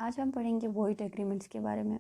आज हम पढ़ेंगे वॉइड एग्रीमेंट्स के बारे में।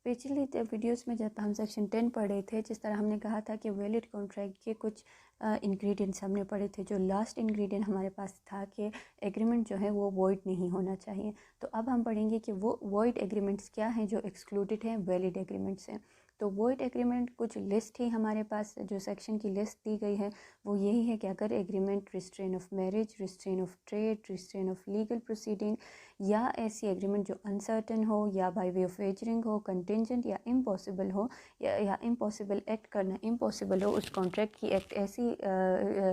पिछली वीडियोस में जब हम सेक्शन 10 पढ़ रहे थे, जिस तरह हमने कहा था कि वैलिड कॉन्ट्रैक्ट के कुछ इंग्रेडिएंट्स हमने पढ़े थे। जो लास्ट इंग्रेडिएंट हमारे पास था कि एग्रीमेंट जो है वो वॉइड नहीं होना चाहिए। तो अब हम पढ़ेंगे कि वो वॉइड एग्रीमेंट्स क्या हैं जो एक्सक्लूडेड हैं वैलिड एग्रीमेंट से। तो वॉइड एग्रीमेंट कुछ लिस्ट ही हमारे पास जो सेक्शन की लिस्ट दी गई है वो यही है कि अगर agreement restrain of marriage, restrain of trade, restrain of legal proceeding या ऐसी एग्रीमेंट जो अनसर्टन हो या बाय वे ऑफ वेजरिंग हो, कंटेंजेंट या इम्पॉसिबल हो, या इम्पॉसिबल एक्ट करना इम्पॉसिबल हो, उस कॉन्ट्रैक्ट की एक्ट ऐसी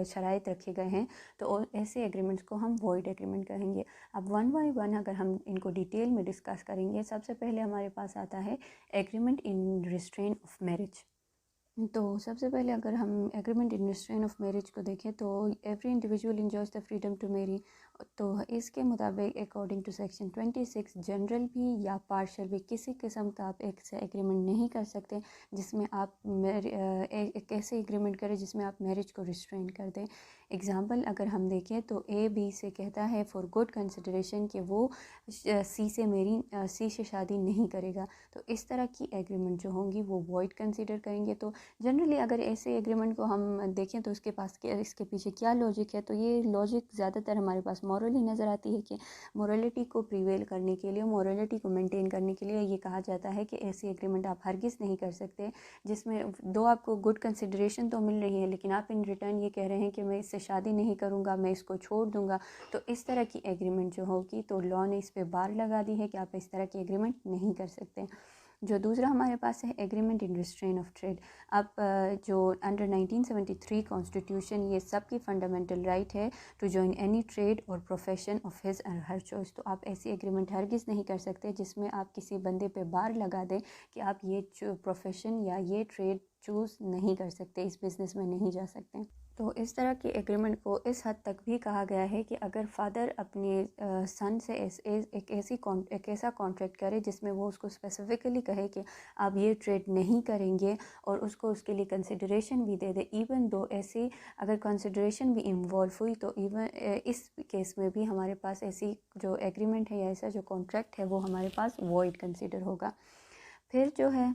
शराइत रखे गए हैं तो ऐसे एग्रीमेंट्स को हम वॉइड एग्रीमेंट कहेंगे। अब वन बाय वन अगर हम इनको डिटेल में डिस्कस करेंगे, सबसे पहले हमारे पास आता है agreement in restraint of marriage. तो सबसे पहले अगर हम agreement in restraint of marriage को देखें तो every individual enjoys the freedom to marry. तो इसके मुताबिक अकॉर्डिंग टू सेक्शन 26 जनरल भी या पार्शल भी किसी किस्म का आप एक से एग्रीमेंट नहीं कर सकते जिसमें आप एक ऐसे एग्रीमेंट करें जिसमें आप मैरिज को रिस्ट्रेन कर दें। एग्जाम्पल अगर हम देखें तो ए बी से कहता है फॉर गुड कंसिडरेशन कि वो सी से शादी नहीं करेगा, तो इस तरह की एग्रीमेंट जो होंगी वो वॉइड कंसिडर करेंगे। तो जनरली अगर ऐसे एग्रीमेंट को हम देखें तो इसके पीछे क्या लॉजिक है, तो ये लॉजिक ज़्यादातर हमारे पास मॉरली नज़र आती है कि मॉरलिटी को प्रिवेल करने के लिए, मॉरलिटी को मेंटेन करने के लिए ये कहा जाता है कि ऐसी एग्रीमेंट आप हरगिज़ नहीं कर सकते जिसमें दो आपको गुड कंसिडरेशन तो मिल रही है लेकिन आप इन रिटर्न ये कह रहे हैं कि मैं इससे शादी नहीं करूँगा, मैं इसको छोड़ दूँगा। तो इस तरह की एग्रीमेंट जो होगी तो लॉ ने इस पर बार लगा दी है कि आप इस तरह की एग्रीमेंट नहीं कर सकते। जो दूसरा हमारे पास है agreement in restraint of trade. अब जो अंडर 1973 कॉन्स्टिट्यूशन ये सबकी फंडामेंटल राइट है टू जॉइन एनी ट्रेड और प्रोफेशन ऑफ हिज और हर चॉइस। तो आप ऐसी एग्रीमेंट हरगिज़ नहीं कर सकते जिसमें आप किसी बंदे पे बार लगा दें कि आप ये प्रोफेशन या ये ट्रेड चूज़ नहीं कर सकते, इस बिज़नेस में नहीं जा सकते। तो इस तरह के एग्रीमेंट को इस हद तक भी कहा गया है कि अगर फादर अपने सन से एक ऐसा कॉन्ट्रैक्ट करे जिसमें वो उसको स्पेसिफिकली कहे कि आप ये ट्रेड नहीं करेंगे और उसको उसके लिए कंसिडरेशन भी दे दे, इवन दो ऐसी अगर कंसिडरेशन भी इन्वॉल्व हुई तो इवन इस केस में भी हमारे पास ऐसी जो एग्रीमेंट है या ऐसा जो कॉन्ट्रैक्ट है वो हमारे पास वॉइड कंसिडर होगा। फिर जो है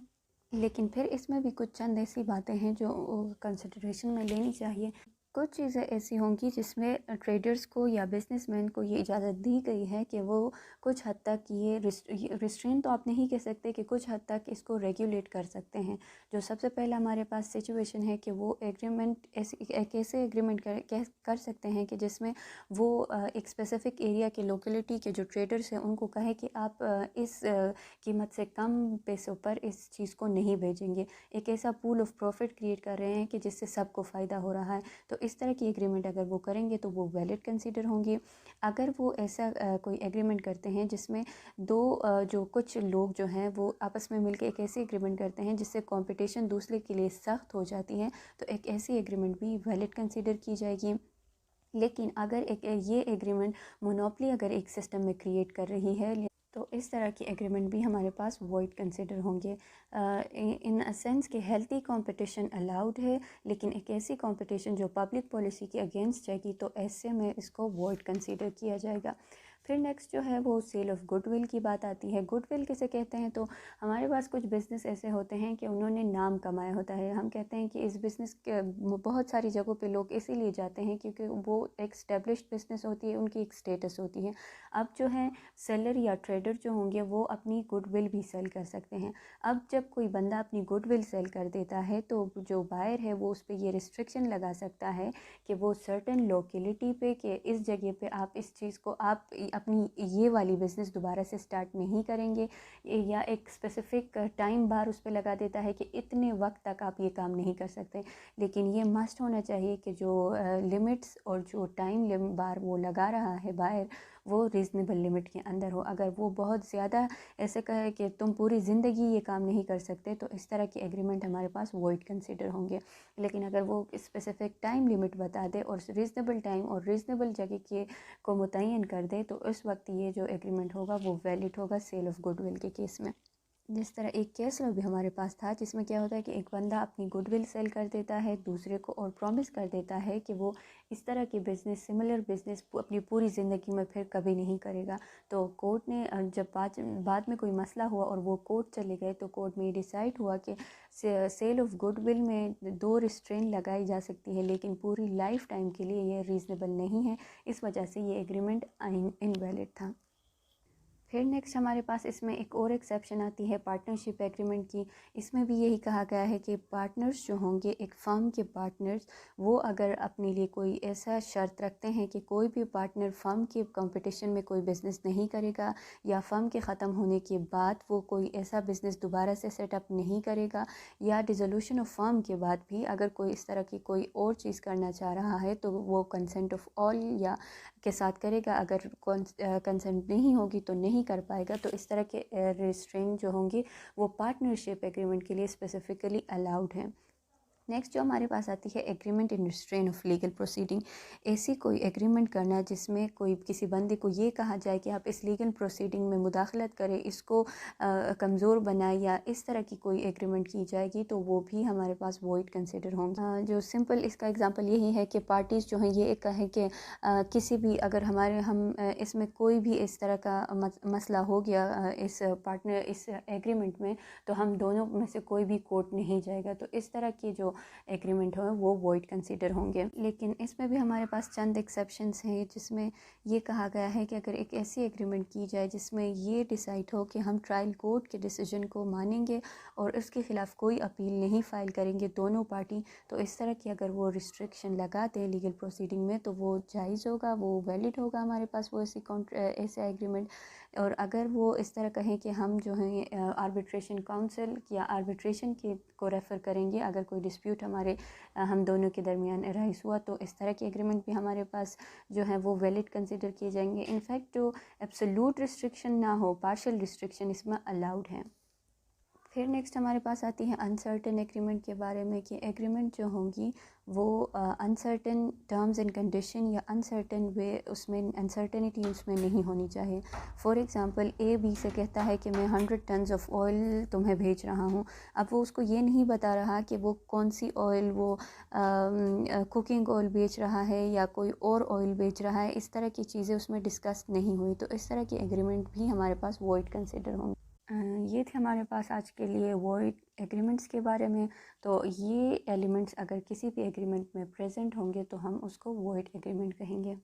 लेकिन फिर इसमें भी कुछ चंद ऐसी बातें हैं जो कंसिडरेशन में लेनी चाहिए। कुछ चीज़ें ऐसी होंगी जिसमें ट्रेडर्स को या बिजनेसमैन को ये इजाज़त दी गई है कि वो कुछ हद तक ये रिस्ट्रेन तो आप नहीं कह सकते कि कुछ हद तक इसको रेगुलेट कर सकते हैं। जो सबसे पहला हमारे पास सिचुएशन है कि वो एग्रीमेंट एक ऐसे एग्रीमेंट कर सकते हैं कि जिसमें वो एक स्पेसिफिक एरिया के लोकेलिटी के जो ट्रेडर्स हैं उनको कहे कि आप इस कीमत से कम पैसों पर इस चीज़ को नहीं भेजेंगे। एक ऐसा पूल ऑफ प्रॉफिट क्रिएट कर रहे हैं कि जिससे सबको फ़ायदा हो रहा है। तो इस तरह की एग्रीमेंट अगर वो करेंगे तो वो वैलिड कंसीडर होंगे। अगर वो ऐसा कोई एग्रीमेंट करते हैं जिसमें जो कुछ लोग जो हैं वो आपस में मिलकर एक ऐसी एग्रीमेंट करते हैं जिससे कंपटीशन दूसरे के लिए सख्त हो जाती है, तो एक ऐसी एग्रीमेंट भी वैलिड कंसीडर की जाएगी। लेकिन अगर ये एग्रीमेंट मोनोपली अगर एक सिस्टम में क्रिएट कर रही है तो इस तरह की एग्रीमेंट भी हमारे पास वॉइड कंसिडर होंगे। इन अ सेंस कि हेल्थी कंपटीशन अलाउड है, लेकिन एक ऐसी कंपटीशन जो पब्लिक पॉलिसी के अगेंस्ट जाएगी तो ऐसे में इसको वॉइड कंसिडर किया जाएगा। फिर नेक्स्ट जो है वो सेल ऑफ गुडविल की बात आती है। गुडविल किसे कहते हैं, तो हमारे पास कुछ बिज़नेस ऐसे होते हैं कि उन्होंने नाम कमाया होता है। हम कहते हैं कि इस बिज़नेस के बहुत सारी जगहों पे लोग इसीलिए जाते हैं क्योंकि वो एक स्टेब्लिश्ड बिज़नेस होती है, उनकी एक स्टेटस होती है। अब जो है सेलर या ट्रेडर जो होंगे वो अपनी गुडविल भी सेल कर सकते हैं। अब जब कोई बंदा अपनी गुडविल सेल कर देता है तो जो बायर है वो उस पर ये रिस्ट्रिक्शन लगा सकता है कि वो सर्टेन लोकेलिटी पे कि इस जगह पे आप इस चीज़ को आप अपनी ये वाली बिज़नेस दोबारा से स्टार्ट नहीं करेंगे, या एक स्पेसिफिक टाइम बार उस पर लगा देता है कि इतने वक्त तक आप ये काम नहीं कर सकते। लेकिन ये मस्ट होना चाहिए कि जो लिमिट्स और जो टाइम बार वो लगा रहा है बायर वो रीज़नेबल लिमिट के अंदर हो। अगर वो बहुत ज़्यादा ऐसे कहे कि तुम पूरी ज़िंदगी ये काम नहीं कर सकते तो इस तरह की एग्रीमेंट हमारे पास वॉइड कंसिडर होंगे। लेकिन अगर वो स्पेसिफिक टाइम लिमिट बता दे और रीज़नेबल टाइम और रीज़नेबल जगह के को मुतय्यन कर दे तो उस वक्त ये जो एग्रीमेंट होगा वो वैलिड होगा सेल ऑफ गुडविल के केस में। जिस तरह एक केस में भी हमारे पास था जिसमें क्या होता है कि एक बंदा अपनी गुडविल सेल कर देता है दूसरे को और प्रॉमिस कर देता है कि वो इस तरह की बिज़नेस सिमिलर बिज़नेस अपनी पूरी ज़िंदगी में फिर कभी नहीं करेगा। तो कोर्ट ने जब बाद में कोई मसला हुआ और वो कोर्ट चले गए तो कोर्ट में ये डिसाइड हुआ कि सेल ऑफ गुडविल में 2 रिस्ट्रेन लगाई जा सकती है, लेकिन पूरी लाइफ टाइम के लिए ये रीज़नेबल नहीं है। इस वजह से ये एग्रीमेंट इनवैलिड था। फिर नेक्स्ट हमारे पास इसमें एक और एक्सेप्शन आती है पार्टनरशिप एग्रीमेंट की। इसमें भी यही कहा गया है कि पार्टनर्स जो होंगे, एक फ़र्म के पार्टनर्स, वो अगर अपने लिए कोई ऐसा शर्त रखते हैं कि कोई भी पार्टनर फ़र्म के कंपटीशन में कोई बिज़नेस नहीं करेगा या फ़र्म के ख़त्म होने के बाद वो कोई ऐसा बिज़नेस दोबारा से सेटअप नहीं करेगा, या डिसोल्यूशन ऑफ फ़र्म के बाद भी अगर कोई इस तरह की कोई और चीज़ करना चाह रहा है तो वो कंसेंट ऑफ ऑल या के साथ करेगा। अगर कंसेंट नहीं होगी तो नहीं कर पाएगा। तो इस तरह के रिस्ट्रेन जो होंगी वो पार्टनरशिप एग्रीमेंट के लिए स्पेसिफिकली अलाउड हैं। नेक्स्ट जो हमारे पास आती है agreement in restraint of legal proceeding. ऐसी कोई एग्रीमेंट करना जिसमें कोई किसी बंदे को ये कहा जाए कि आप इस लीगल प्रोसीडिंग में मुदाखलत करें, इसको कमज़ोर बनाए, या इस तरह की कोई एग्रीमेंट की जाएगी तो वो भी हमारे पास वॉइड कंसिडर होंगे। जो सिंपल इसका एग्जांपल यही है कि पार्टीज़ जो हैं ये एक कहें कि किसी भी अगर इसमें कोई भी इस तरह का मसला हो गया इस एग्रीमेंट में, तो हम दोनों में से कोई भी कोर्ट नहीं जाएगा। तो इस तरह की जो एग्रीमेंट हो वो वॉइड कंसीडर होंगे। लेकिन इसमें भी हमारे पास चंद एक्सेप्शंस हैं जिसमें ये कहा गया है कि अगर एक ऐसी एग्रीमेंट की जाए जिसमें ये डिसाइड हो कि हम ट्रायल कोर्ट के डिसीजन को मानेंगे और उसके ख़िलाफ़ कोई अपील नहीं फ़ाइल करेंगे दोनों पार्टी, तो इस तरह की अगर वो रिस्ट्रिक्शन लगा दें लीगल प्रोसीडिंग में तो वो जायज़ होगा, वो वैलिड होगा हमारे पास वो ऐसा एग्रीमेंट। और अगर वो इस तरह कहें कि हम जो हैं आर्बिट्रेशन काउंसिल या आर्बिट्रेशन के को रेफ़र करेंगे अगर कोई डिस्प्यूट हम दोनों के दरमियान राइज हुआ, तो इस तरह के एग्रीमेंट भी हमारे पास जो है वो वैलिड कंसिडर किए जाएंगे। इनफैक्ट जो एब्सोल्यूट रिस्ट्रिक्शन ना हो, पार्शियल रिस्ट्रिक्शन इसमें अलाउड है। फिर नेक्स्ट हमारे पास आती है अनसर्टेन एग्रीमेंट के बारे में कि एग्रीमेंट जो होंगी वो अनसर्टेन टर्म्स एंड कंडीशन या अनसर्टेन वे उसमें अनसर्टेनिटी उसमें नहीं होनी चाहिए। फॉर एग्ज़ाम्पल ए बी से कहता है कि मैं 100 टन्स ऑफ ऑयल तुम्हें भेज रहा हूँ। अब वो उसको ये नहीं बता रहा कि वो कौन सी ऑयल, वो कुकिंग ऑयल बेच रहा है या कोई और ऑयल बेच रहा है, इस तरह की चीज़ें उसमें डिस्कस नहीं हुई। तो इस तरह की एग्रीमेंट भी हमारे पास वॉइड कंसिडर होंगे। ये थे हमारे पास आज के लिए वॉइड एग्रीमेंट्स के बारे में। तो ये एलिमेंट्स अगर किसी भी एग्रीमेंट में प्रेजेंट होंगे तो हम उसको वॉइड एग्रीमेंट कहेंगे।